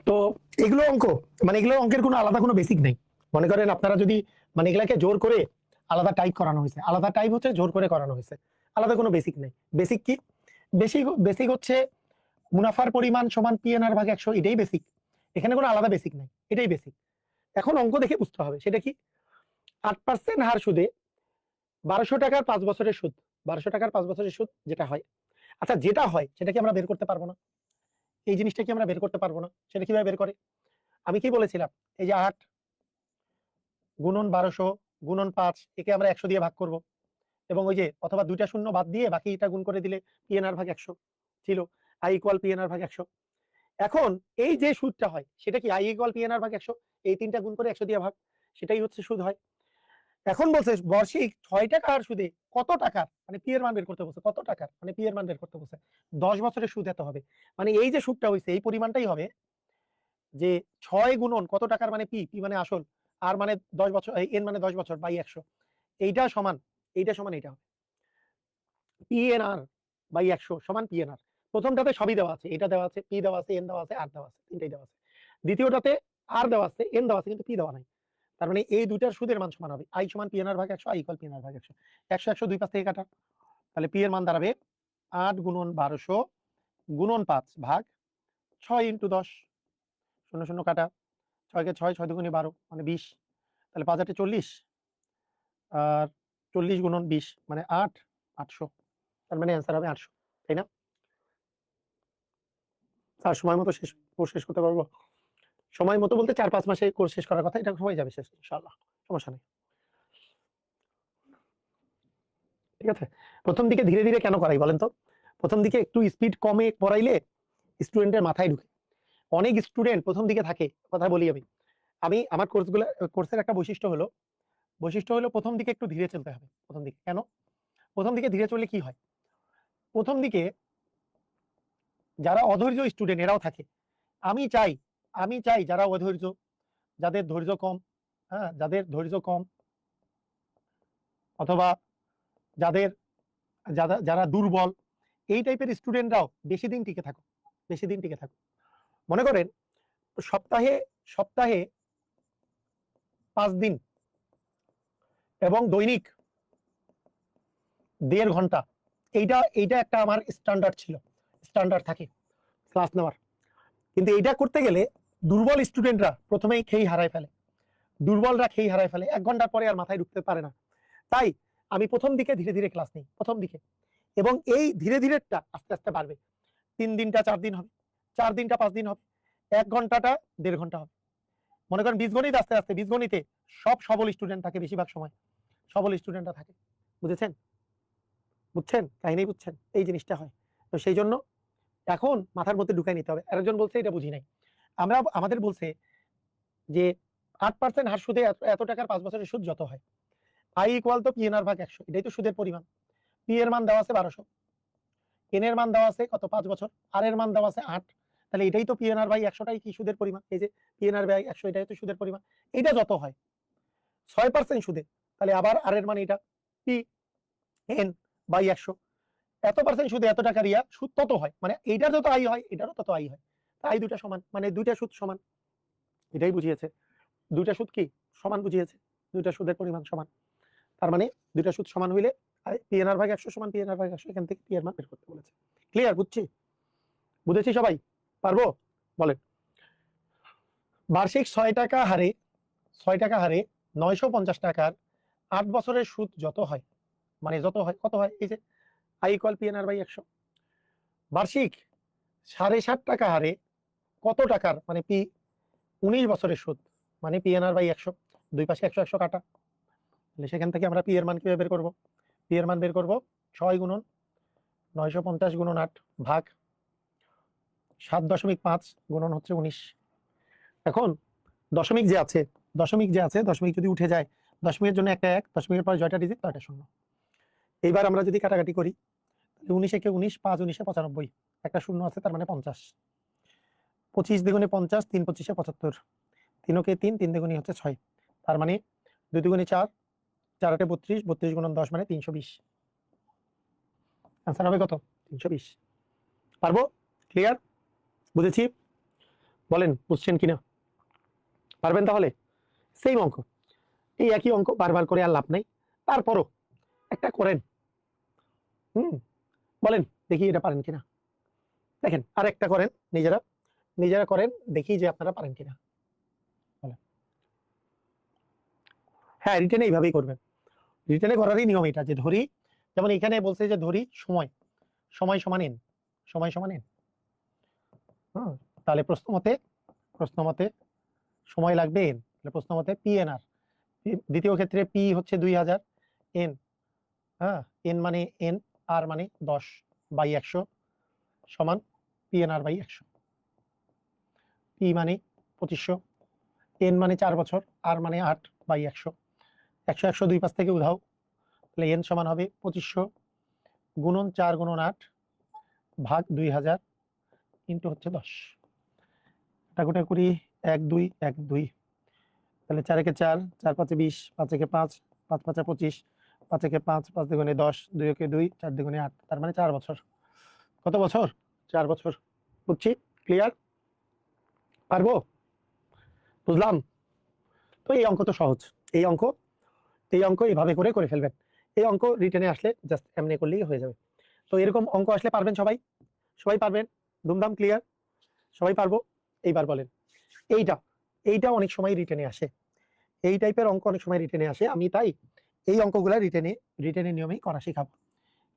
তো এগুলো অঙ্ক, মানে এগুলো অঙ্কের কোনো আলাদা কোনো বেসিক নেই। মনে করেন আপনারা যদি মানে এগুলাকে জোর করে আলাদা টাইপ করানো হয়েছে, আলাদা টাইপ হচ্ছে জোর করে করানো হয়েছে, আলাদা কোনো বেসিক নেই। বেসিক কি? বেসিক বেসিক হচ্ছে মুনাফার পরিমাণ সমান পিএনআর ভাগ 100, এটাই বেসিক। এখানে কোনো আলাদা বেসিক নাই, এটাই বেসিক। এখন অঙ্ক দেখে বুঝতে হবে সেটা কি। 8% হার সুদে 1200 টাকার 5 বছরের সুদ, 1200 টাকার 5 বছরের সুদ যেটা হয়। আচ্ছা, যেটা হয় সেটা কি আমরা বের করতে পারবো না? এই জিনিসটা কি আমরা বের করতে পারবো না? সেটা কিভাবে বের করে? আমি কি বলেছিলাম, এই যে 8 গুণন 1200 গুণন 5, একে আমরা 100 দিয়ে ভাগ করব, এবং ওই যে অথবা দুইটা শূন্য বাদ দিয়ে বাকিটা গুণ করে দিলে পিএনআর ভাগ 100 ছিল, আই ইকুয়াল পিএনআর ভাগ 100। এখন এই যে সুদটা হয় সেটা কি আই ইকুয়াল পিএনআর ভাগ 100, এই তিনটা গুণ করে 100 দিয়ে ভাগ, সেটাই হচ্ছে সুদ হয়। এখন বলছে বার্ষিক 6 টাকার সুদে কত টাকার, মানে পি এর মান বের করতে বলছে, কত টাকার মানে পি এর মান বের করতে বলছে। 10 বছরের সুদ এত হবে, মানে এই যে সুদটা হইছে এই পরিমাণটাই হবে, যে 6 গুণন কত টাকার মানে পি, পি মানে আসল, আর মানে 10 বছর, এন মানে 10 বছর বাই 100, এইটা সমান, এইটা সমান এইটা হবে পিএনআর বাই 100 সমান পিএনআর। প্রথমটাতে সবই দেওয়া আছে, এটা দেওয়া আছে, পি দেওয়া আছে, এন দেওয়া আছে, আর দেওয়া আছে, তিনটাই দেওয়া আছে। দ্বিতীয়টাতে আর দেওয়া আছে, এন দেওয়া আছে, কিন্তু পি দেওয়া নাই। তার মানে এই দুইটার সুদের মান সমান হবে, আই সমান পিএনআর ভাগ 100, আই ইকুয়াল পিএনআর ভাগ 100। 100 100 দুই পাশ থেকে কাটা, তাহলে পি এর মান দাঁড়াবে 8 গুণন 1200 গুণন 5 ভাগ 6 ইন্টু 10, শূন্য শূন্য কাটা, 6 কে 6, 6 দুগুণে 12 মানে 20, তাহলে 5 8 40, আর 40 গুণন 20 মানে 8, 800, তার মানে অ্যান্সার হবে 800, তাই না? আর সময় মতো কোর্স শেষ করতে পারবো? সময় মতো বলতে 4-5 মাসে কোর্স শেষ করার কথা, এটা হয়ে যাবে শেষ ইনশাআল্লাহ, সমস্যা নেই। ঠিক আছে, প্রথম দিকে ধীরে ধীরে কেন করাই বলেন তো? প্রথম দিকে একটু স্পিড কমে পড়াইলে স্টুডেন্টের মাথায় ঢুকে। অনেক স্টুডেন্ট প্রথম দিকে থাকে, কথা বলি আমি, আমার কোর্সের একটা বৈশিষ্ট্য হলো প্রথম দিকে একটু ধীরে চলতে হবে। প্রথম দিকে কেন? প্রথম দিকে ধীরে চললে কি হয়, প্রথম দিকে যারা অধৈর্য স্টুডেন্ট এরাও থাকে। আমি চাই যারা অধৈর্য, যাদের ধৈর্য কম, হ্যাঁ যাদের ধৈর্য কম, অথবা যাদের যারা দুর্বল, এই টাইপের স্টুডেন্টরাও বেশি দিন টিকে থাকো, বেশি দিন টিকে থাকো। মনে করেন সপ্তাহে সপ্তাহে 5 দিন এবং দৈনিক 1.5 ঘন্টা, এইটা এইটা একটা আমার স্ট্যান্ডার্ড থাকে ক্লাস নেওয়ার। কিন্তু এইটা করতে গেলে দুর্বল স্টুডেন্টরা প্রথমেই খেই হারায় ফেলে, দুর্বলরা খেই হারায় ফেলে, 1 ঘন্টার পরে আর মাথায় ঢুকতে পারে না। তাই আমি প্রথম দিকে ধীরে ধীরে ক্লাস নিই, প্রথম দিকে, এবং এই ধীরে ধীরেটা আস্তে আস্তে বাড়বে। 3 দিনটা 4 দিন হবে, 4 দিনটা 5 দিন হবে, 1 ঘন্টাটা 1.5 ঘন্টা হবে। মনে করেন বীজগণিত আস্তে আস্তে, বীজগণিতে সব সবল স্টুডেন্ট থাকে, বেশিরভাগ সময় সবল স্টুডেন্টরা থাকে। বুঝেছেন? বুঝছেন কাহিনী, বুঝছেন? এই জিনিসটা হয়। তো সেই জন্য এখন মাথার মধ্যে ঢুকাই নিতে হবে। আরেকজন বলছে এটা বুঝি নাই, আমাদের বলছে যে 8% হার সুদে এত টাকার 5 বছরের সুদ যত হয়, আই ইকুয়াল তো পিএনআর ভাগ 100, এটাই তো সুদের পরিমাণ। পি এর মান দেওয়া আছে 1200, এন এর মান দেওয়া আছে কত 5 বছর, আর এর মান দেওয়া আছে 8, তাহলে এটাই তো পিএনআর বাই 100টাই কি সুদের পরিমাণ। এই যে পিএনআর বাই 100, এটাই তো সুদের পরিমাণ। এটা যত হয় 6% সুদে, তাহলে আবার আর এর মান এটা পি এন বাই 100, এত পার্সেন্ট সুদে এত টাকা রিয়া সুদ তত হয়, মানে এইটার যত আই হয় এটারও তত আই হয়। তাই দুইটা সমান, মানে দুইটা সুদ সমান, এটাই বুঝিয়েছে। দুইটা সুদ কি সমান বুঝিয়েছে, দুইটা সুদের পরিমাণ সমান। তার মানে দুইটা সুদ সমান হইলে পিএনআর ভাগ 100 সমান পিএনআর ভাগ 100, এখান থেকে পি এর মান বের করতে বলেছে। ক্লিয়ার? বুঝেছি সবাই? পারবো? বলেন। বার্ষিক 6 টাকা হারে 950 টাকার 8 বছরের সুদ যত হয়, মানে যত হয় কত হয়, এই যে আই ইকুয়াল পিএনআর বাই 100। বার্ষিক 7.5 টাকা হারে কত টাকার মানে পি 19 বছরের সুদ, মানে পিএনআর বাই 100, দুই পাশে 100 100 কাটা, তাহলে সেখান থেকে আমরা পি এর মান কিভাবে বের করব? পি এর মান বের করব 6 গুণন 950 গুণন 8 ভাগ 7.5 গুণন হচ্ছে 19। এখন দশমিক যে আছে, দশমিক যদি উঠে যায়, দশমিকের জন্য একটা 1, দশমিকের পরে জয়টা ডিজিট, তয়টা শূন্য। এইবার আমরা যদি কাটাকাটি করি, 19 একে 19, 5 19 95, একটা শূন্য আছে, তার মানে 50, 25 দ্বিগুণে 50, 3 25 75, 3 কে 3, 3 দ্বিগুণে হচ্ছে 6, তার মানে 2 দ্বিগুণে 4, 4 8 32, 32 গুণন 10 মানে 320। আনসার হবে কত? 320। পারবো? ক্লিয়ার? বুঝেছি? বলেন বুঝছেন কিনা? পারবেন তাহলে? সেম অঙ্ক, এই একই অঙ্ক বারবার করে আর লাভ নাই, তারপরও একটা করেন। বলেন দেখি এটা পারেন কিনা। দেখেন আর একটা করেন, নিজেরা নিজেরা করেন, দেখি যে আপনারা পারেন কিনা। হ্যাঁ, রিটেনে এইভাবেই করবেন। রিটেনে করারই নিয়ম এটা, যে ধরি, যেমন এখানে বলছে যে ধরি সময় সময় সমান n, সময় সমান n। তাহলে প্রশ্ন মতে সময় লাগবে n, তাহলে প্রশ্ন মতে PNR। দ্বিতীয় ক্ষেত্রে p হচ্ছে 2000, n, হ্যাঁ, n মানে n, r মানে 10/100 সমান PNR/100। p মানে 2500, n মানে 4 বছর, r মানে 8/100। 100 100 দুই পাশ থেকে উধাও, তাহলে n সমান হবে 2500 গুণন 4 গুণন 8 ভাগ 2000 ইন্টু হচ্ছে 10। কাটাকুটা করি, 1 2 1 2, তাহলে 4 একে 4, 4 5 20, 5 একে 5, 5 5 25, 5 একে 5, 5 দুগুণে 10, 2 একে 2, 4 দুগুণে 8, তার মানে 4 বছর। কত বছর? 4 বছর। বুঝছি, ক্লিয়ার? পারবো? বুঝলাম? তো এই অঙ্ক তো সহজ, এই অঙ্ক এইভাবে করে ফেলবেন। এই অঙ্ক রিটেনে আসলে জাস্ট এমনি করলেই হয়ে যাবে। তো এরকম অঙ্ক আসলে পারবেন সবাই? সবাই পারবেন? ধুমধাম ক্লিয়ার? সবাই পারবো? এইবার বলেন, এইটা অনেক সময় রিটেনে আসে, এই টাইপের অঙ্ক অনেক সময় রিটেনে আসে। আমি তাই এই অঙ্কগুলা রিটেনের নিয়মেই করা শেখাবো।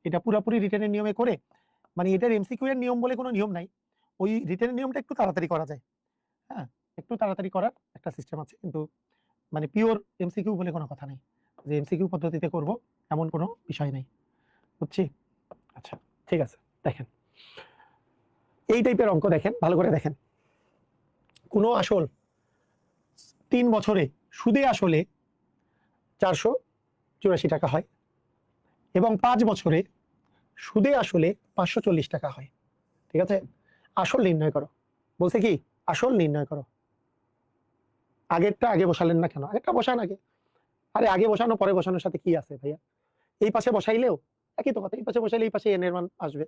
এটা পুরোপুরি রিটেনের নিয়মে করে, মানে এটার এমসিকিউ এর নিয়ম বলে কোনো নিয়ম নাই, ওই রিটেনের নিয়মটা একটু তাড়াতাড়ি করা যায়। হ্যাঁ, একটু তাড়াতাড়ি করার একটা সিস্টেম আছে, কিন্তু মানে পিওর এমসিকিউ বলে কোনো কথা নাই, যে এমসিকিউ পদ্ধতিতে করব এমন কোনো বিষয় নাই। বুঝছি? আচ্ছা, ঠিক আছে। দেখেন এই টাইপের অঙ্ক, দেখেন ভালো করে দেখেন। কোনো আসল 3 বছরে সুদে আসলে 484 টাকা হয়, এবং 5 বছরে সুদে আসলে 540 টাকা হয়। ঠিক আছে, আসল নির্ণয় করো। বলছে কি আসল নির্ণয় করো। আগেরটা আগে বসালেন না কেন? আগেরটা বসান আগে। আরে আগে বসানো পরে বসানোর সাথে কি আছে ভাইয়া? এই পাশে বসাইলেও একই তো কথা, এই পাশে বসাইলে এই পাশে এন এর মান আসবে,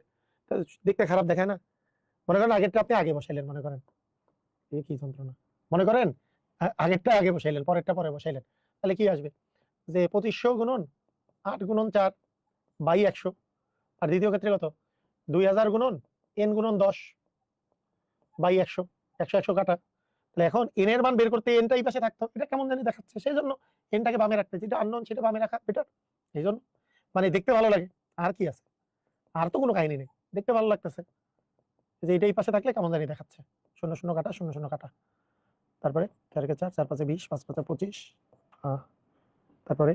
দেখতে খারাপ দেখায় না? মনে করেন আগেরটা আপনি আগে বসাইলেন, মনে করেন এই কি যন্ত্রণা, মনে করেন আগেরটা আগে বসাইলেন, পরেরটা পরে বসাইলেন, তাহলে কি আসবে? যে 2500 গুণন 8 গুণন 4/100, আর দ্বিতীয় ক্ষেত্রে কত? 2000 গুণন n গুণন 10/100, 100 100 কাটা। তাহলে এখন n এর মান বের করতে n টাই পাশে থাকতো, এটা কেমন জানি দেখাচ্ছে, সেই জন্য nটাকে বামে রাখতে, যেটা আননোন সেটা বামে রাখা বেটার। এই জন্য মানে দেখতে ভালো লাগে, আর কি আছে, আর তো কোনো কাহিনী নেই, দেখতে ভালো লাগতেছে যে এটাই পাশে থাকলে কেমন জানি দেখাচ্ছে। 0 0 কাটা, 0 0 কাটা, তারপরে 4 কে 4, 4 5 20, 5 5 25, তারপরে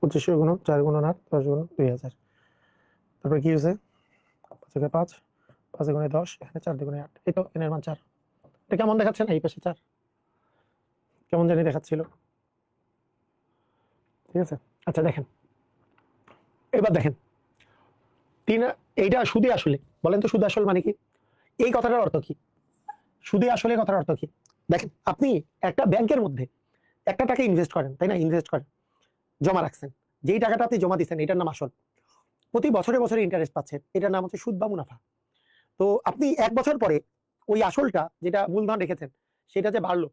2500 গুণ 4 গুণ 8, 10 গুণ 2000, তারপরে কি হয়েছে? 5 কে 5, 5 গুণে 10, এখানে 4 দুগুণে 8, এই তো n এর মান 4। এটা কেমন দেখাচ্ছে না? এই পাশে 4 কেমন জানি দেখাচ্ছিল। ঠিক আছে, আচ্ছা দেখেন, এবার দেখেন এইটা সুদে আসলে, বলেন তো সুদে আসল মানে কি? এই কথাটার অর্থ কি? সুদে আসলে কথার অর্থ কি? দেখেন, আপনি একটা ব্যাংকের মধ্যে একটা টাকা ইনভেস্ট করেন, তাই না? ইনভেস্ট করেন, জমা রাখছেন, যেই টাকাটা আপনি জমা দিচ্ছেন এটার নাম আসল। প্রতি বছরে বছরে ইন্টারেস্ট পাচ্ছেন, এটার নাম হচ্ছে সুদ বা মুনাফা। তো আপনি 1 বছর পরে ওই আসলটা, যেটা মূলধন রেখেছেন, সেটা যে বাড়লো,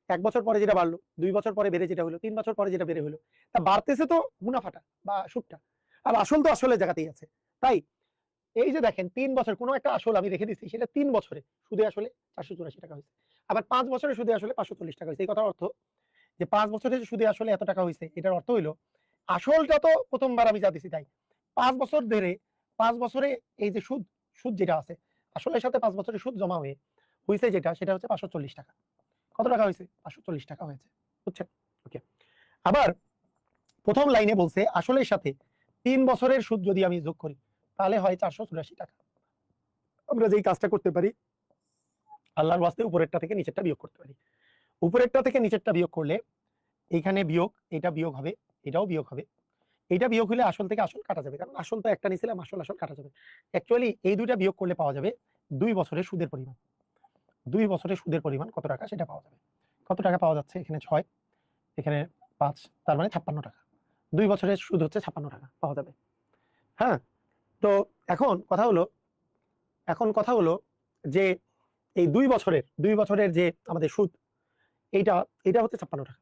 1 বছর পরে যেটা বাড়লো, 2 বছর পরে বেড়ে যেটা হলো, 3 বছর পরে যেটা বেড়ে হলো, তা বাড়তেছে তো মুনাফাটা বা সুদটা, আর আসল তো আসলের জায়গাতেই আছে। তাই এই যে দেখেন 3 বছর কোনো একটা আসল আমি রেখে দিচ্ছি, সেটা 3 বছরে সুদে আসলে 484 টাকা হয়েছে, আবার 5 বছরে সুদে আসলে 540 টাকা হয়েছে। এই কথার অর্থ যে 5 বছরে সুদে আসলে এত টাকা হয়েছে, এটার অর্থ হইলো আসলটা তো প্রথমবার আমি যা দিছি তাই, 5 বছর ধরে 5 বছরে এই যে সুদ, সুদ যেটা আছে আসলের সাথে 5 বছরের সুদ জমা হয়েছে যেটা, সেটা হচ্ছে 540 টাকা। কত টাকা হয়েছে? 540 টাকা হয়েছে। বুঝছেন? ওকে। আবার প্রথম লাইনে বলছে আসলের সাথে 3 বছরের সুদ যদি আমি যোগ করি, তাহলে হয় 484 টাকা। আমরা যেই কাজটা করতে পারি, আল্লাহর ওয়াস্তে উপরেরটা থেকে নিচেরটা বিয়োগ করতে পারি। উপরেরটা থেকে নিচেরটা বিয়োগ করলে এইখানে বিয়োগ, এটা বিয়োগ হবে, এটাও বিয়োগ হবে, এটা বিয়োগ হলে আসল থেকে আসল কাটা যাবে, কারণ আসল তো একটা নিছিলাম, আসল আসল কাটা যাবে। অ্যাকচুয়ালি এই দুইটা বিয়োগ করলে পাওয়া যাবে 2 বছরের সুদের পরিমাণ। 2 বছরের সুদের পরিমাণ কত টাকা সেটা পাওয়া যাবে। কত টাকা পাওয়া যাচ্ছে? এখানে 6, এখানে 5, তার মানে 56 টাকা। 2 বছরের সুদ হচ্ছে 56 টাকা পাওয়া যাবে। হ্যাঁ, তো এখন কথা হলো এখন কথা হলো যে এই 2 বছরের যে আমাদের সুদ, এইটা এটা হচ্ছে 56 টাকা।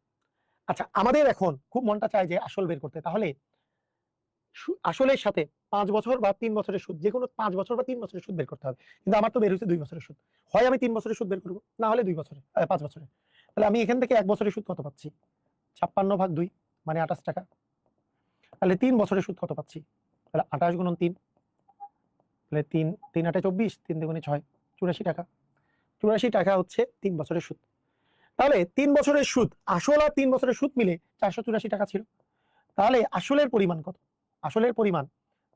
আচ্ছা, আমাদের এখন খুব মনটা চায় যে আসল বের করতে, তাহলে আসলের সাথে 5 বছর বা 3 বছরের সুদ, যে কোনো 5 বছর বা 3 বছরের সুদ বের করতে হবে। কিন্তু আমার তো বের হচ্ছে 2 বছরের সুদ, হয় আমি 3 বছরের সুদ বের করবো, না হলে 2 বছরে 5 বছরে। তাহলে আমি এখান থেকে 1 বছরের সুদ কত পাচ্ছি? 56/2 মানে 28 টাকা। তাহলে 3 বছরের সুদ কত পাচ্ছি? তাহলে 28 গুণন 3, তাহলে 3 3 8 24, 3 দুগুণে 6, 84 টাকা। 84 টাকা হচ্ছে 3 বছরের সুদ। তাহলে 3 বছরের সুদ, আসল আর 3 বছরের সুদ মিলে 484 টাকা ছিল। তাহলে আসলের পরিমাণ কত? আসলের পরিমাণ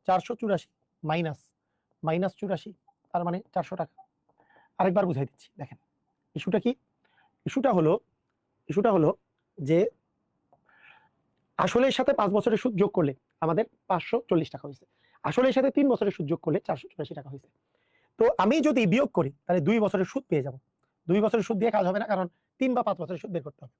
484 মাইনাস মাইনাস 84, তার মানে 400 টাকা। আরেকবার বুঝাই দিচ্ছি, দেখেন ইস্যুটা কি। ইস্যুটা হলো যে আসলের সাথে 5 বছরের সুদ যোগ করলে আমাদের 540 টাকা হয়েছে, আসলের সাথে 3 বছরের সুদ যোগ করলে 484 টাকা হয়েছে। তো আমি যদি বিয়োগ করি তাহলে 2 বছরের সুদ পেয়ে যাব। 2 বছরের সুদ দিয়ে কাজ হবে না, কারণ 3 বা 5 বছরের সুদ বের করতে হবে।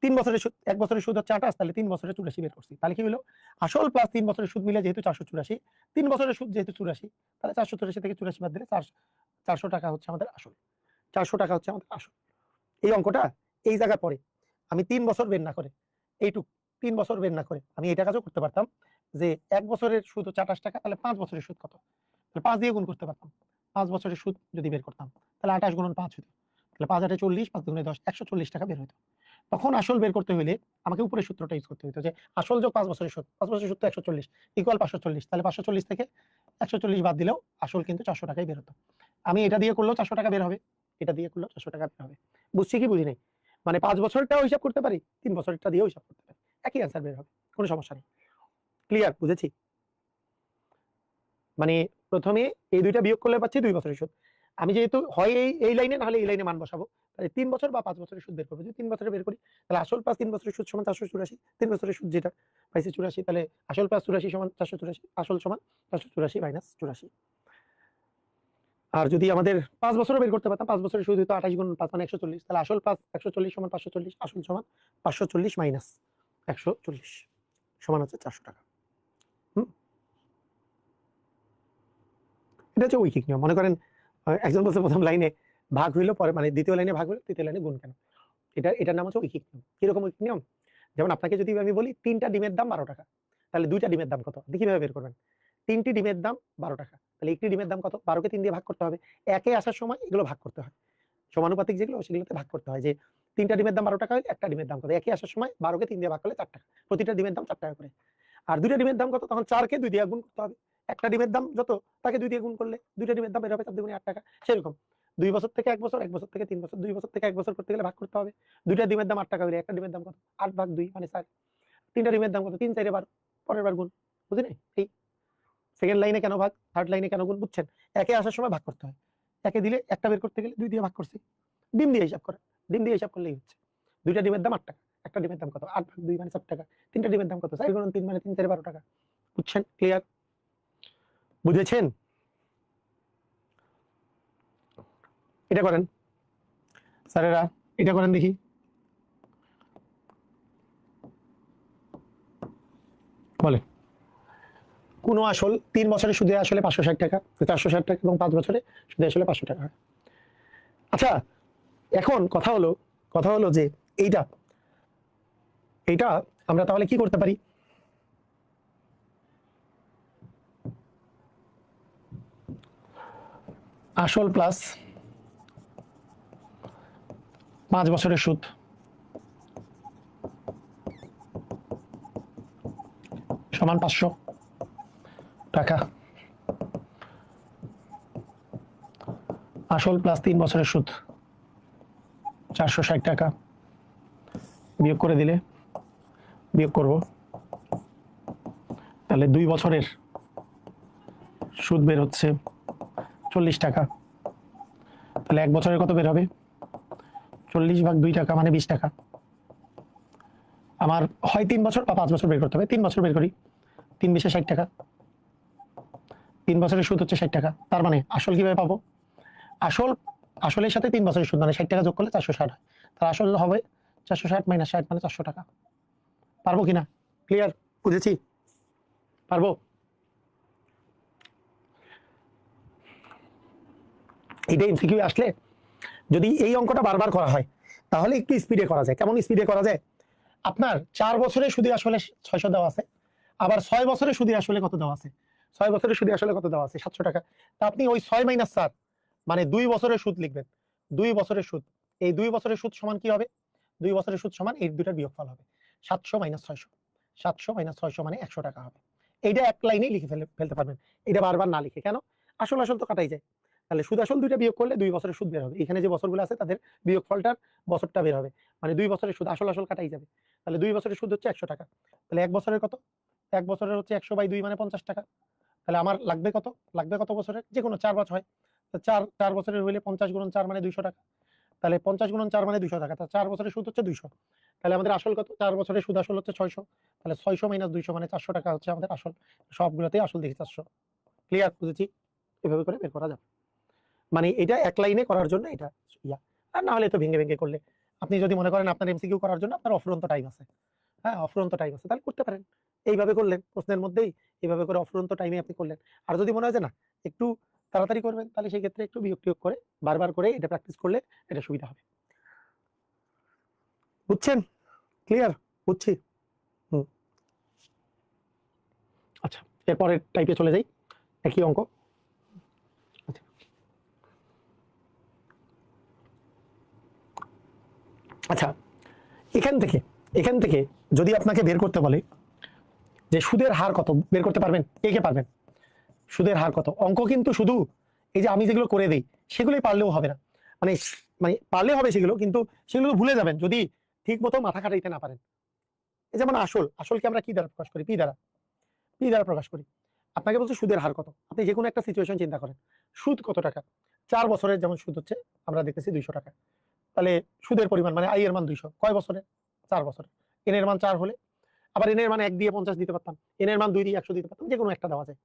3 বছরের সুদ, 1 বছরের সুদ হচ্ছে 28, তাহলে 3 বছরে 84 বের করছি। তাহলে কি হলো, আসল প্লাস 3 বছরের সুদ মিলে যেহেতু 484, 3 বছরের সুদ যেহেতু 84, তাহলে 484 থেকে 84 বাদ দিলে 400 টাকা হচ্ছে আমাদের আসল। 400 টাকা হচ্ছে আমাদের আসল। এই অঙ্কটা এই জায়গায় পড়ে আমি 3 বছর বের না করে, এইটুক 3 বছর বের না করে আমি এটা কাজও করতে পারতাম যে 1 বছরের সুদ হচ্ছে 28 টাকা, তাহলে 5 বছরের সুদ কত, তাহলে 5 দিয়ে গুণ করতে পারতাম। 5 বছরের সুদ যদি বের করতাম তাহলে 28 গুণন 5 হতো, তাহলে 5 8 40, 5 দুগুণে 10, 140 টাকা বের হতো। তখন আসল বের করতে হলে আমাকে উপরের সূত্রটা ইউজ করতে হতো যে আসল যোগ 5 বছরের সুদ, 5 বছরের সুদ তো 140 ইকুয়াল 540, তাহলে 540 থেকে 140 বাদ দিলেও আসল কিন্তু 400 টাকাই বের হতো। আমি এটা দিয়ে করলেও 400 টাকা বের হবে, এটা দিয়ে করলেও 400 টাকা বের হবে। বুঝছি কি বুঝি নাই? মানে 5 বছরটাও হিসাব করতে পারি, 3 বছরটা দিয়েও হিসাব করতে পারি, একই অ্যান্সার বের হবে, কোনো সমস্যা নেই। ক্লিয়ার? বুঝেছি? মানে প্রথমে এই দুইটা বিয়োগ করলে পাচ্ছি 2 বছরের সুদ। আমি যেহেতু হয় এই লাইনে, না হলে এই লাইনে মান বসাবো, তাহলে 3 বছর বা 5 বছরের সুদ বের করবো। যদি 3 বছরে বের করি তাহলে আসল প্লাস 3 বছরের সুদ সমান 484, 3 বছরের সুদ যেটা পাইছি 84, তাহলে আসল প্লাস 84 সমান 484, আসল সমান 484 মাইনাস 84। আর যদি আমাদের 5 বছরও বের করতে পারতাম, 5 বছরের সুদ হতো 28 গুণ 5 মানে 140, তাহলে আসল প্লাস 140 সমান 540, আসল সমান 540 মাইনাস 140 সমান হচ্ছে 400 টাকা। এটা হচ্ছে ঐকিক নিয়ম। মনে করেন একজন বলছে প্রথম লাইনে ভাগ হইলো, পরে মানে দ্বিতীয় লাইনে ভাগ হইলো, তৃতীয় লাইনে গুণ কেন? এটার নাম হচ্ছে ঐকিক নিয়ম। কিরকম ঐকিক নিয়ম? যেমন আপনাকে যদি আমি বলি 3টা ডিমের দাম 12 টাকা, তাহলে 2টা ডিমের দাম কত? দেখি কিভাবে বের করবেন। 3টি ডিমের দাম 12 টাকা, তাহলে একটি ডিমের দাম কত? 12 কে 3 দিয়ে ভাগ করতে হবে। একে আসার সময় এগুলো ভাগ করতে হয়, সমানুপাতিক যেগুলো সেগুলোতে ভাগ করতে হয়। যে 3টা ডিমের দাম 12 টাকা, একটা ডিমের দাম কত? একে আসার সময় 12 কে 3 দিয়ে ভাগ করলে 4 টাকা, প্রতিটা ডিমের দাম 4 টাকা করে। আর 2টা ডিমের দাম কত? তখন 4 কে 2 দিয়ে গুণ করতে হবে। একটা ডিমের দাম যত, তাকে 2 দিয়ে গুণ করলে 2টা ডিমের দাম বের হবে 4 দুগুণে 8 টাকা। সেরকম 2 বছর থেকে 1 বছর, 1 বছর থেকে 3 বছর, 2 বছর থেকে 1 বছর করতে গেলে ভাগ করতে হবে। 2টা ডিমের দাম 8 টাকা হলে একটা ডিমের দাম কত? 8 ভাগ 2 মানে 4। 3টা ডিমের দাম কত? 3 4 12, পরের বার গুণ। বুঝি নাই? এই সেকেন্ড লাইনে কেন ভাগ, থার্ড লাইনে কেন গুণ, বুঝছেন? একে আসার সময় ভাগ করতে হয়, একে দিলে একটা বের করতে গেলে 2 দিয়ে ভাগ করছি। ডিম দিয়ে হিসাব করেন, ডিম দিয়ে হিসাব করলেই হচ্ছে। 2টা ডিমের দাম 8 টাকা, একটা ডিমের দাম কত? 8 ভাগ 2 মানে 4 টাকা। 3টা ডিমের দাম কত? 4 গুণন 3 মানে 3 4 12 টাকা। বুঝছেন? ক্লিয়ার? বুঝেছেন? এটা করেন স্যারেরা, এটা করেন দেখি। বলে কোন আসল 3 বছরে সুদে আসলে 560 টাকা, 460 টাকা, এবং 5 বছরে সুদে আসলে 500 টাকা হয়। আচ্ছা, এখন কথা হলো যে এইটা এইটা আমরা তাহলে কি করতে পারি? আসল প্লাস 5 বছরের সুদ সমান 500 টাকা। আসল প্লাস 3 বছরের সুদ 460 টাকা। বিয়োগ করে দিলে, বিয়োগ করব, তাহলে 2 বছরের সুদ বের হচ্ছে 40 টাকা। তাহলে 1 বছরের কত বের হবে? 40 ভাগ 2 টাকা মানে 20 টাকা। আমার হয় 3 বছর বা 5 বছর বের করতে হবে। 3 বছর বের করি, 3 20 60 টাকা। 3 বছরের সুদ হচ্ছে 60 টাকা। তার মানে আসল কিভাবে পাবো? আসলের সাথে 3 বছরের সুদ মানে 60 টাকা যোগ করলে 460 হয়। তার আসল হবে 460 মাইনাস 60 মানে 400 টাকা। পারবো কিনা? ক্লিয়ার? বুঝেছি? পারবো? এটা এমসিকিউ আসলে যদি এই অঙ্কটা বারবার করা হয় তাহলে একটু স্পিডে করা যায়। কেমন স্পিডে করা যায়? আপনার 4 বছরে সুদে আসলে 600 দেওয়া আছে, আবার 6 বছরে সুদে আসলে কত দেওয়া আছে, 6 বছরে সুদে আসলে কত দেওয়া আছে 700 টাকা। তা আপনি ওই 6 মাইনাস 4 মানে 2 বছরের সুদ লিখবেন। 2 বছরের সুদ, এই 2 বছরের সুদ সমান কি হবে? 2 বছরের সুদ সমান এই দুটার বিয়োগফল হবে 700 মাইনাস 600। 700 মাইনাস 600 মানে 100 টাকা হবে। এইটা এক লাইনেই লিখে ফেলতে পারবেন, এটা বারবার না লিখে। কেন? আসল আসল তো কাটাই যায়। তাহলে সুদ আসল দুইটা বিয়োগ করলে 2 বছরের সুদ বের হবে। এখানে যে বছরগুলো আছে তাদের বিয়োগফলটার বছরটা বের হবে, মানে 2 বছরের সুদ আসল আসল কাটাই যাবে। তাহলে 2 বছরের সুদ হচ্ছে 100 টাকা। তাহলে 1 বছরের কত? 1 বছরের হচ্ছে 100 বাই 2 মানে 50 টাকা। তাহলে আমার লাগবে কত? লাগবে কত বছরের? যে কোনো 4 বছর হয়। তো 4 বছরের হইলে 50 গুণন 4 মানে 200 টাকা। তাহলে 50 গুণন 4 মানে 200 টাকা। তো 4 বছরের সুদ হচ্ছে 200। তাহলে আমাদের আসল কত? 4 বছরের সুদ আসল হচ্ছে 600। তাহলে 600 মাইনাস 200 মানে 400 টাকা হচ্ছে আমাদের আসল। সবগুলোতেই আসল দেখি 400। ক্লিয়ার? বুঝেছি? এভাবে করে বের করা যাবে। মানে এটা এক লাইনে করার জন্য এটা ইয়া। আর না হলে তো ভেঙে ভেঙে করলে, আপনি যদি মনে করেন আপনার এমসিকিউ করার জন্য আপনার অফুরন্ত টাইম আছে, হ্যাঁ অফুরন্ত টাইম আছে, তাহলে করতে পারেন। এইভাবে করলেন প্রশ্নের মধ্যেই, এইভাবে করে অফুরন্ত টাইমে আপনি করলেন। আর যদি মনে হয় যে না একটু তাড়াতাড়ি করবেন, তাহলে সেই ক্ষেত্রে একটু বিয়োগ টিয়োগ করে বারবার করে এটা প্র্যাকটিস করলে এটা সুবিধা হবে। বুঝছেন? ক্লিয়ার? বুঝছি। হুম, আচ্ছা এরপরের টাইপে চলে যাই, একই অঙ্ক। আচ্ছা আচ্ছা, এখান থেকে যদি আপনাকে বের করতে বলে যে সুদের হার কত, বের করতে পারবেন? কে কে পারবেন? সুদের হার কত? অঙ্ক কিন্তু শুধু এই যে আমি যেগুলো করে দেই সেগুলোই পারলেও হবে না, মানে মানে পারলে হবে সেগুলো, কিন্তু সেগুলো তো ভুলে যাবেন যদি ঠিক মতো মাথা খাটাইতে না পারেন। এই যেমন আসলকে আমরা কি দ্বারা প্রকাশ করি? পি দ্বারা প্রকাশ করি। আপনাকে বলছে সুদের হার কত, আপনি যে কোনো একটা সিচুয়েশন চিন্তা করেন, সুদ কত টাকা? 4 বছরের যেমন সুদ হচ্ছে আমরা দেখতেছি 200 টাকা। তাহলে সুদের পরিমাণ মানে আই এর মান 200, কয় বছরে? 4 বছরে। এন এর মান 4 হলে আবার এন এর মান 1 দিয়ে 50 দিতে পারতাম, এন এর মান 2 দিয়ে 100 দিতে পারতাম, যে কোনো একটা দেওয়া যায়।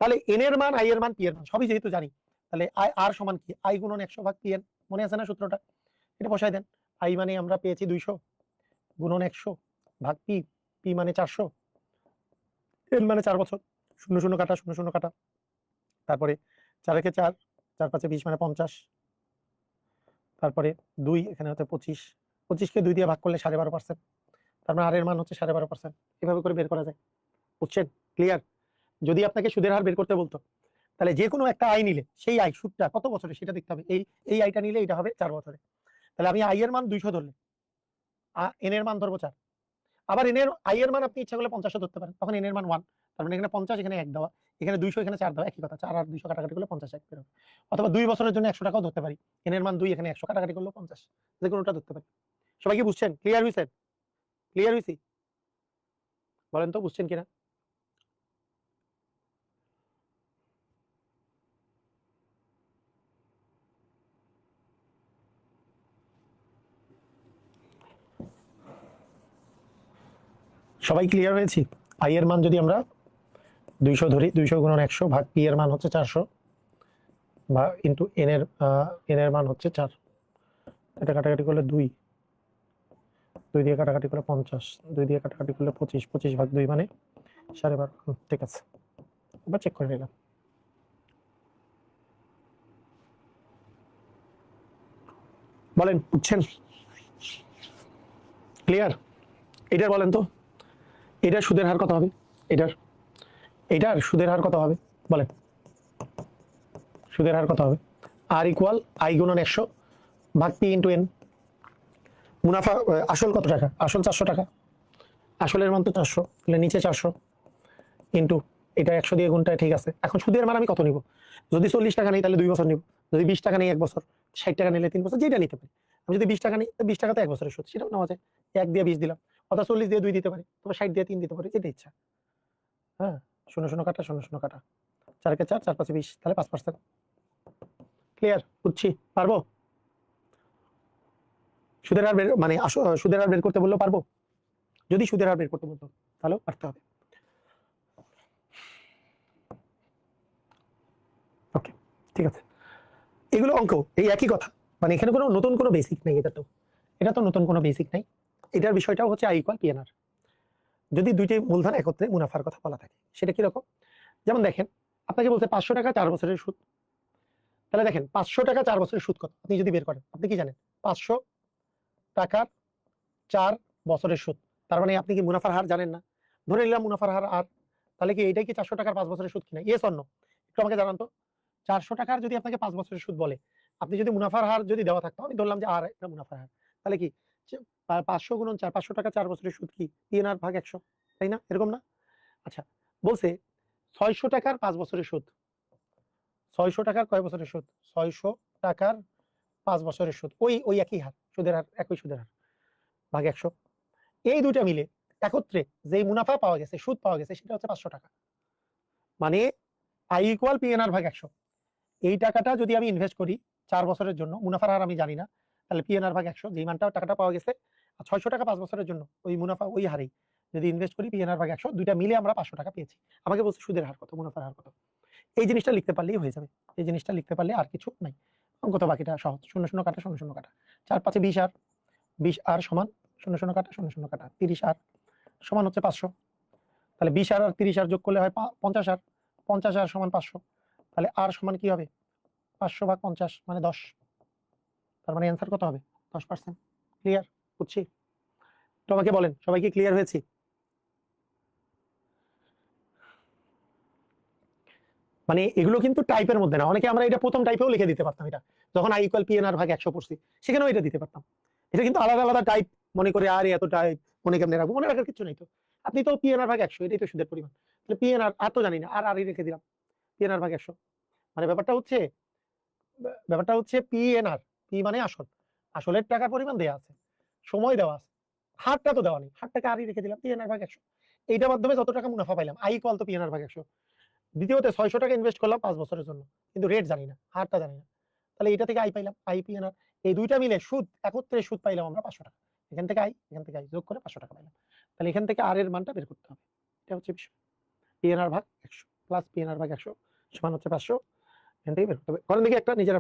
তাহলে এন এর মান, আই এর মান, পি এর মান সবই যেহেতু জানি, তাহলে আই আর সমান কি? আই গুণন 100 ভাগ পি এন। মনে আছে না সূত্রটা? এটা বসাই দেন। আই মানে আমরা পেয়েছি 200 গুণন 100 ভাগ পি, পি মানে 400, এন মানে 4 বছর। শূন্য শূন্য কাটা, শূন্য শূন্য কাটা, তারপরে 4 একে 4, 4 5 20 মানে 50, তারপরে 2 এখানে হচ্ছে 25, 25 কে 2 দিয়ে ভাগ করলে 12.5%, তার মানে আর এর মান হচ্ছে 12.5%। এভাবে করে বের করা যায়। বুঝছেন? ক্লিয়ার? যদি আপনাকে সুদের হার বের করতে বলতো, তাহলে যে কোনো একটা আই নিলে সেই আই সুদটা কত বছরে সেটা দেখতে হবে। এই আইটা নিলে এটা হবে 4 বছরে। তাহলে আমি আই এর মান 200 ধরলে, এন এর মান ধরবো 4। আবার আই এর মান আপনি ইচ্ছা করলে 50 ধরতে পারেন, তখন এন এর মান 1। তার মানে এখানে 50, এখানে 1 দেওয়া, এখানে 200, এখানে 4 দেওয়া, একই কথা। 4 আর 200 কাটাকাটি করলে 50 এক বের হবে। অথবা 2 বছরের জন্য 100 টাকাও ধরতে পারি, এন এর মান 2, এখানে 100 কাটাকাটি করলে 50, যে কোনোটা ধরতে পারি। সবাই কি বুঝছেন? ক্লিয়ার হইছে? ক্লিয়ার হইছি? বলেন তো বুঝছেন কিনা? সবাই ক্লিয়ার হয়েছি? আই এর মান যদি আমরা 200 ধরি, 200 গুণন 100 ভাগ পি এর মান হচ্ছে 400 বা ইন্টু এন এর মান হচ্ছে 4, এটা কাটাকাটি করলে 2, 2 দিয়ে কাটাকাটি করলে 50, 2 দিয়ে কাটাকাটি করলে 25, 25 ভাগ 2 মানে 12.5। ঠিক আছে, এবার চেক করে নিলাম। বলেন বুঝছেন? ক্লিয়ার? এটার বলেন তো, এটার সুদের হার কত হবে? এটার সুদের হার কত হবে বলেন? সুদের হার কত হবে? আর ইকুয়াল আই গুণন 100 ভাগ পি ইন্টু এন। মুনাফা আসল কত টাকা? আসল 400 টাকা। আসলের মান তো 400, তাহলে নিচে 400 ইন্টু এটা 100 দিয়ে গুণটা, ঠিক আছে। এখন সুদের মান আমি কত নিব? যদি 40 টাকা নেই তাহলে 2 বছর নিব, যদি 20 টাকা নেই 1 বছর, 60 টাকা নিলে 3 বছর, যেটা নিতে পারি। আমি যদি 20 টাকা নিই, 20 টাকা তো 1 বছরের সুদ, সেটাও নেওয়া যায়। 1 দিয়ে 20 দিলাম, অথবা 40 দিয়ে 2 দিতে পারি, তবে 60 দিয়ে 3 দিতে পারি, যেটা ইচ্ছা। হ্যাঁ, শূন্য শূন্য কাটা, শূন্য শূন্য কাটা, 4 কে 4, 4 5 20, তাহলে 5%। ক্লিয়ার? বুঝছি? পারবো? সুদের হার বের মানে সুদের হার বের করতে বললেও পারবো, যদি সুদের হার বের করতে বলতো তাহলেও পারতে হবে। ওকে, ঠিক আছে। এগুলো অঙ্ক, এই একই কথা, মানে এখানে কোনো নতুন কোনো বেসিক নেই। এটা তো নতুন কোনো বেসিক নাই। এটার বিষয়টাও হচ্ছে আই ইকুয়াল পিএনআর। যদি দুইটি মূলধন একত্রে মুনাফার কথা বলা থাকে, সেটা কিরকম? যেমন দেখেন, আপনাকে বলতে 500 টাকা 4 বছরের সুদ, তাহলে দেখেন 500 টাকা 4 বছরের সুদ কত আপনি যদি বের করেন, আপনি কি জানেন 500 টাকার 4 বছরের সুদ, তার মানে আপনি কি মুনাফার হার জানেন না? ধরে নিলাম মুনাফার হার আর, তাহলে কি এইটাই কি 400 টাকার 5 বছরের সুদ কিনা? ইয়েস অর নো, একটু আমাকে জানান তো। 400 টাকার যদি আপনাকে 5 বছরের সুদ বলে, আপনি যদি মুনাফার হার যদি দেওয়া থাকতো, আমি ধরলাম যে আর এটা মুনাফার হার, তাহলে কি 500 গুণন 4, 500 টাকা 4 বছরের সুদ কি PNR ভাগ 100, তাই না? এরকম না? আচ্ছা, বলছে 600 টাকার 5 বছরের সুদ, 600 টাকার কয় বছরের সুদ? 600 টাকার 5 বছরের সুদ, ওই একই হার, সুদের হার একই সুদের হার ভাগ 100। এই দুইটা মিলে একত্রে যেই মুনাফা পাওয়া গেছে, সুদ পাওয়া গেছে, সেটা হচ্ছে 500 টাকা। মানে I ইকুয়াল PNR ভাগ 100। এই টাকাটা যদি আমি ইনভেস্ট করি 4 বছরের জন্য, মুনাফার হার আমি জানি না, তাহলে PNR ভাগ 100 যেই মানটা টাকাটা পাওয়া গেছে, আর 600 টাকা 5 বছরের জন্য ওই মুনাফা ওই হারেই যদি ইনভেস্ট করি PNR ভাগ 100, দুইটা মিলে আমরা 500 টাকা পেয়েছি। আমাকে বলছে সুদের হার কত, মুনাফার হার কত। এই জিনিসটা লিখতে পারলেই হয়ে যাবে, এই জিনিসটা লিখতে পারলে আর কিছু নাই। অঙ্ক তো বাকিটা সহজ, 0 0 কাটা 0 0 কাটা, 4 5 20 আর 20 আর সমান 0 0 কাটা 0 0 কাটা 30 আর সমান হচ্ছে 500। তাহলে 20 আর 30 আর যোগ করলে হয় 50 আর 50 আর সমান 500। তাহলে আর সমান কি হবে? 500 ভাগ 50 মানে 10। তার মানে অ্যান্সার কত হবে? 10%। ক্লিয়ার? বুঝছি? তো আমাকে বলেন, সবাই কি ক্লিয়ার হয়েছে? মানে এগুলো কিন্তু টাইপের মধ্যে না, অনেকে আমরা এটা প্রথম টাইপেও লিখে দিতে পারতাম, এটা যখন I ইকুয়াল PNR ভাগ 100 পড়ছি সেখানেও এটা দিতে পারতাম। এটা কিন্তু আলাদা আলাদা টাইপ মনে করে আর এত টাইপ মনে কেমনে রাখবো, মনে রাখার কিছু নেই তো। আপনি তো PNR ভাগ 100 এটাই তো সুদের পরিমাণ, তাহলে PNR আর তো জানি না, আর রেখে দিলাম PNR ভাগ 100। মানে ব্যাপারটা হচ্ছে PNR, P মানে আসল, আসলের টাকার পরিমাণ দেওয়া আছে, সময় দেওয়া আছে, হারটা তো দেওয়া নেই, হারটাকে আরই রেখে দিলাম PNR ভাগ 100। এইটার মাধ্যমে যত টাকা মুনাফা পাইলাম I ইকুয়াল তো PNR ভাগ 100। দ্বিতীয়ত 600 টাকা ইনভেস্ট করলাম 5 বছরের জন্য, কিন্তু রেট জানি না, হারটা জানি না, তাহলে এটা থেকে I পাইলাম IPNR। এই দুইটা মিলে সুদ, একত্রে সুদ পাইলাম আমরা 500 টাকা। এখান থেকে I যোগ করে 500 টাকা পাইলাম। তাহলে এখান থেকে আর এর মানটা বের করতে হবে, এটা হচ্ছে বিষয়। PNR ভাগ 100 প্লাস PNR ভাগ 100 সমান হচ্ছে 500। এখান থেকে বের করতে হবে। করেন দেখি একটা, নিজেরা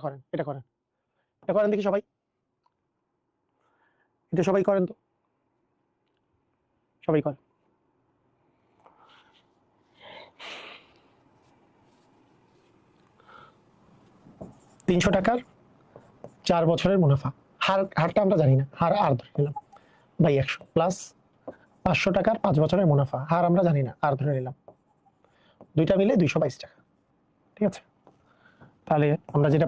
করেন, এটা করেন, এটা করেন দেখি সবাই, এটা সবাই করেন তো, সবাই করেন। 300 টাকার 4 বছরের মুনাফা, হারটা আমরা জানি না, হার আর ধরে নিলাম বাই 100 প্লাস 500 টাকার 5 বছরের মুনাফা, হার আমরা জানি না, আর ধরে নিলাম, দুইটা মিলে 222 টাকা। ঠিক আছে, তাহলে আমরা যেটা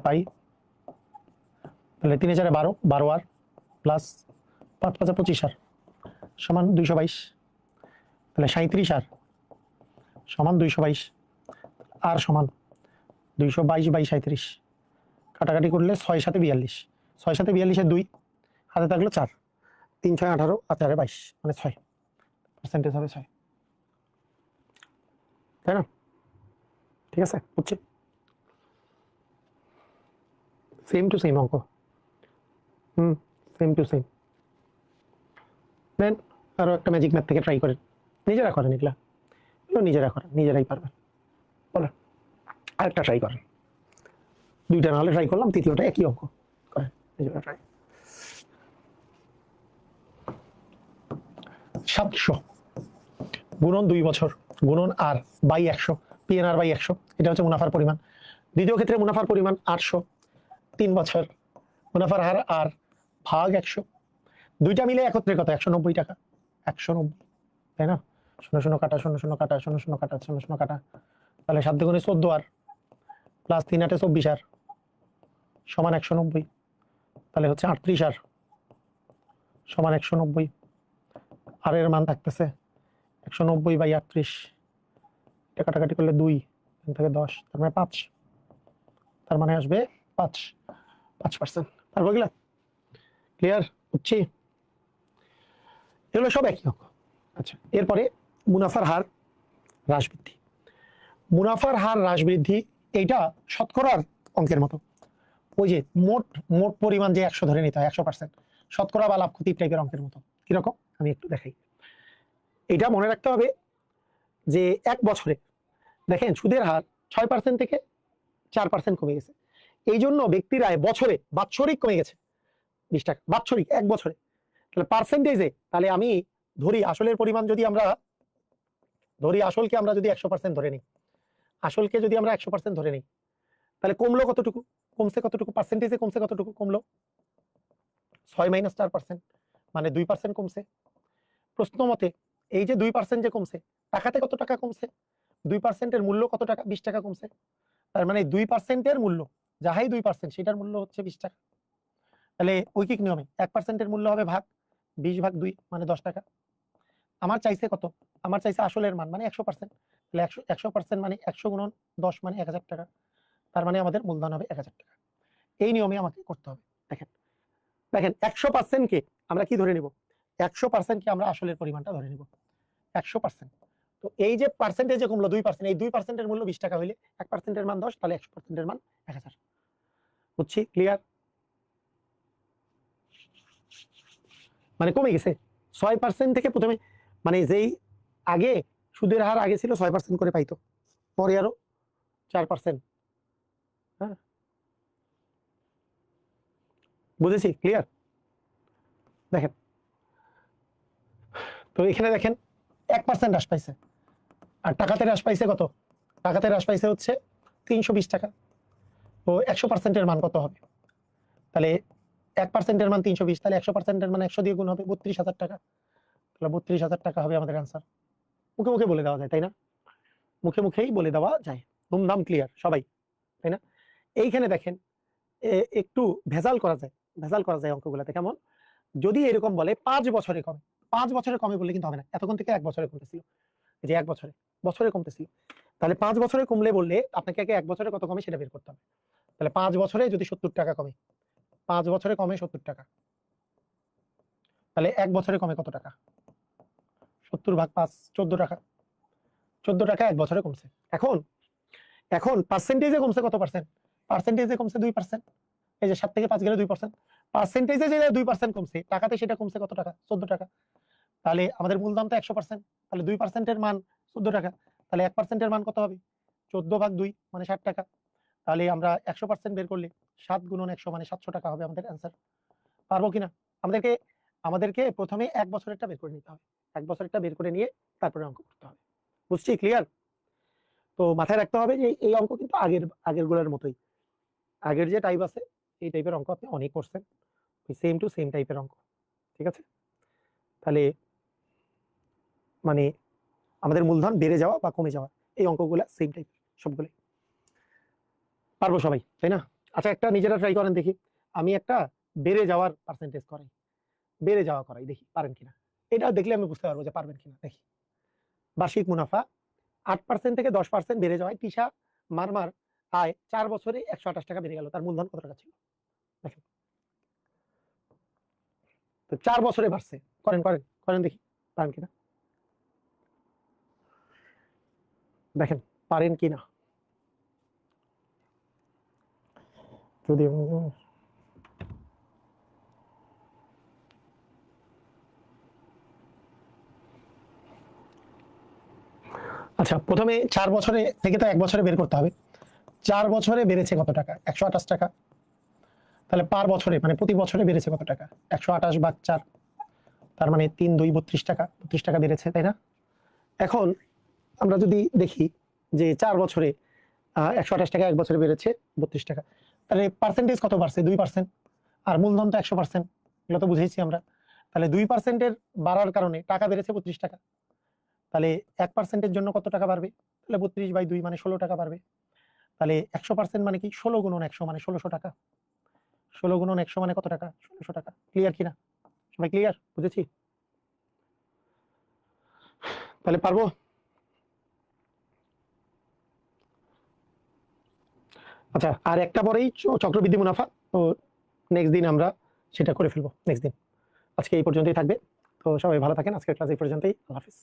পাই তাহলে 3 4 12, 12 আর প্লাস 5 5 25 আর সমান 222। তাহলে 37 আর সমান 222, আর সমান 222 বাই 37, কাটাকাটি করলে 6 7 42, 6 7 42 এর 2 হাতে থাকলো 4, 3 6 18 আর 4 22 মানে 6, পার্সেন্টেজ হবে 6, তাই না? ঠিক আছে, বুঝছি? সেম টু সেম অঙ্ক, সেম টু সেম। দেন আরো একটা ম্যাজিক ম্যাথ থেকে ট্রাই করেন, নিজেরা করেন, এগুলো নিজেরা করেন, নিজেরাই পারবেন। বলেন আরেকটা ট্রাই করেন, দুইটা নাহলে ট্রাই করলাম, তৃতীয়টা একই অঙ্ক করেন, নিজেরা ট্রাই। 700 গুণন 2 বছর গুণন আর বাই 100, PNR বাই 100, এটা হচ্ছে মুনাফার পরিমাণ। দ্বিতীয় ক্ষেত্রে মুনাফার পরিমাণ 800, 3 বছর, মুনাফার হার আর ভাগ 100, দুইটা মিলে একত্রে কত? 190 টাকা, 190, তাই না? 0 0 কাটা 0 0 কাটা 0 0 কাটা 0 0 কাটা, তাহলে 7 দুগুণে 14 আর প্লাস 3 8 24 আর সমান 190, তাহলে হচ্ছে 38 আর সমান 190, আর এর মান থাকতেছে 190 বাই 38, এটা কাটাকাটি করলে 2 থেকে 10, তার মানে 5, তার মানে আসবে 5%। তারপর গেলাম, ক্লিয়ার? বুঝছি? এগুলো সব একই অঙ্ক। আচ্ছা, এরপরে মুনাফার হার হ্রাস বৃদ্ধি। মুনাফার হার হ্রাস বৃদ্ধি এইটা শতকরার অঙ্কের মতো, ওই যে মোট পরিমাণ যে 100 ধরে নিতে হয়, 100%, শতকরা বা লাভ ক্ষতি টাইপের অঙ্কের মতো। কিরকম আমি একটু দেখাই। এটা মনে রাখতে হবে যে এক বছরে দেখেন সুদের হার 6% থেকে 4% কমে গেছে, এই জন্য ব্যক্তির আয় বছরে বাৎসরিক কমে গেছে 20 টাকা, বাৎসরিক এক বছরে। তাহলে পার্সেন্টেজে, তাহলে আমি ধরি আসলের পরিমাণ যদি আমরা ধরি, আসলকে আমরা যদি 100% ধরে নিই, আসলকে যদি আমরা 100% ধরে নিই, তাহলে কমলো কতটুকু, কমছে কতটুকু, পার্সেন্টেজে কমছে কতটুকু, কমলো 6 - 4%, মানে 2% কমছে। প্রশ্ন মতে এই যে 2% যে কমছে, টাকাতে কত টাকা কমছে, 2%-এর মূল্য কত টাকা, 20 টাকা কমছে। তার মানে 2%-এর মূল্য, যাহাই 2% সেটার মূল্য হচ্ছে 20 টাকা। তাহলে ঐকিক নিয়মে 1%-এর মূল্য হবে ভাগ 20/2, মানে 10 টাকা। আমার চাইছে কত, আমার চাইছে আসলের মান মানে 100%, তাহলে 100% মানে 100 গুণন 10 মানে 1000 টাকা। তার মানে আমাদের মূলধন হবে 1000 টাকা। এই নিয়মে আমাকে করতে হবে। দেখেন দেখেন 100% কে আমরা কি ধরে নিব, 100% কে আমরা আসলের পরিমাণটা ধরে নিব 100%। তো এই যে পার্সেন্টেজে কমলো 2%, এই 2%-এর মূল্য 20 টাকা হইলে 1%-এর মান 10, তাহলে 100%-এর মান 1000। বুঝছি, ক্লিয়ার? মানে কমে গেছে 6% থেকে প্রথমে, মানে যেই আগে সুদের হার আগে ছিল 6% করে পাইতো, পরে আরো 4%। হ্যাঁ, বুঝেছি, ক্লিয়ার? দেখেন তো এখানে দেখেন 1% হ্রাস পাইছে, আর টাকাতে হ্রাস পাইছে কত, টাকাতে হ্রাস পাইছে হচ্ছে 320 টাকা। তো 100%-এর মান কত হবে, তাহলে 1%-এর মান 320, তাহলে 100%-এর মান 100 দিয়ে গুণ হবে 32,000 টাকা। তাহলে 32,000 টাকা হবে আমাদের অ্যান্সার। মুখে মুখে বলে দেওয়া যায়, তাই না? মুখে মুখেই বলে দেওয়া যায়, ধুমধাম ক্লিয়ার সবাই, তাই না? এইখানে দেখেন একটু ভেজাল করা যায়, ভেজাল করা যায় অঙ্কগুলোতে। কেমন, যদি এরকম বলে 5 বছরে কমে, 5 বছরে কমে বললে কিন্তু হবে না, এতক্ষণ থেকে 1 বছরে কমতেছিল, যে 1 বছরে বছরে কমতেছিল। তাহলে 5 বছরে কমলে বললে আপনাকে আগে 1 বছরে কত কমে সেটা বের করতে হবে। তাহলে 5 বছরে যদি 70 টাকা কমে, 5 বছরে কমে 70 টাকা, তাহলে 1 বছরে কমে কত টাকা, 70/5 14 টাকা, 14 টাকা 1 বছরে কমছে। এখন এখন পার্সেন্টেজে কমছে কত পার্সেন্ট, পার্সেন্টেজে কমছে 2%। এই যে 7 থেকে 5 গেলে 2%, পার্সেন্টেজে যে 2% কমছে, টাকাতে সেটা কমছে কত টাকা, 14 টাকা। তাহলে আমাদের মূলধন তো 100%, তাহলে 2%-এর মান 14 টাকা, তাহলে 1%-এর মান কত হবে, 14/2 মানে 60 টাকা। তাহলে আমরা 100% বের করলে 7 গুণন 100 মানে 700 টাকা হবে আমাদের অ্যান্সার। পারবো কিনা, আমাদেরকে আমাদেরকে প্রথমে 1 বছরেরটা বের করে নিতে হবে, 1 বছরেরটা বের করে নিয়ে তারপরে অঙ্ক করতে হবে। বুঝছি, ক্লিয়ার? তো মাথায় রাখতে হবে যে এই অঙ্ক কিন্তু আগের গুলোর মতোই, আগের যে টাইপ আছে এই টাইপের অঙ্ক আপনি অনেক করছেন, সেম টু সেম টাইপের অঙ্ক, ঠিক আছে? তাহলে মানে আমাদের মূলধন বেড়ে যাওয়া বা কমে যাওয়া, এই অঙ্কগুলো সেম টাইপ সবগুলো পারবো সবাই, তাই না? আচ্ছা, একটা নিজেরা ট্রাই করেন দেখি, আমি একটা বেড়ে যাওয়ার পার্সেন্টেজ করাই, বেড়ে যাওয়া করাই, দেখি পারেন কিনা। এটা দেখলে আমি বুঝতে পারবো যে পারবেন কিনা। দেখি, বার্ষিক মুনাফা 8% থেকে 10% বেড়ে যাওয়ায় তিশা মারমার আয় 4 বছরে 128 টাকা বেড়ে গেল, তার মূলধন কত টাকা ছিল? দেখেন তো 4 বছরে বাড়ছে, করেন করেন করেন দেখি পারেন কিনা, দেখেন পারেন কিনা। যদি আচ্ছা, প্রথমে 4 বছরে থেকে তো 1 বছরে বের করতে হবে। 4 বছরে বেড়েছে কত টাকা, 128 টাকা। তাহলে পার বছরে মানে প্রতি বছরে বেড়েছে কত টাকা, 128/4, তার মানে 3 2 32 টাকা, 32 টাকা বেড়েছে, তাই না? এখন আমরা যদি দেখি যে 4 বছরে 128 টাকা 1 বছরে বেড়েছে 32 টাকা, তাহলে পার্সেন্টেজ কত বাড়ছে, 2%, আর মূলধন তো 100%, এগুলো তো বুঝেইছি আমরা। তাহলে 2%-এর বাড়ার কারণে টাকা বেড়েছে 32 টাকা, তাহলে 1%-এর জন্য কত টাকা বাড়বে, তাহলে 32/2 মানে 16 টাকা বাড়বে। তাহলে 100% মানে কি, 16 গুণন 100 মানে 1600 টাকা, 16 গুণন 100 মানে কত টাকা, 1600 টাকা। ক্লিয়ার কিনা, সবাই ক্লিয়ার, বুঝেছি? তাহলে পারবো। আচ্ছা, আর একটা পরেই চক্রবৃদ্ধি মুনাফা, তো নেক্সট দিন আমরা সেটা করে ফেলবো, নেক্সট দিন। আজকে এই পর্যন্তই থাকবে, তো সবাই ভালো থাকেন, আজকের ক্লাস এই পর্যন্তই, আল্লাহ হাফিজ।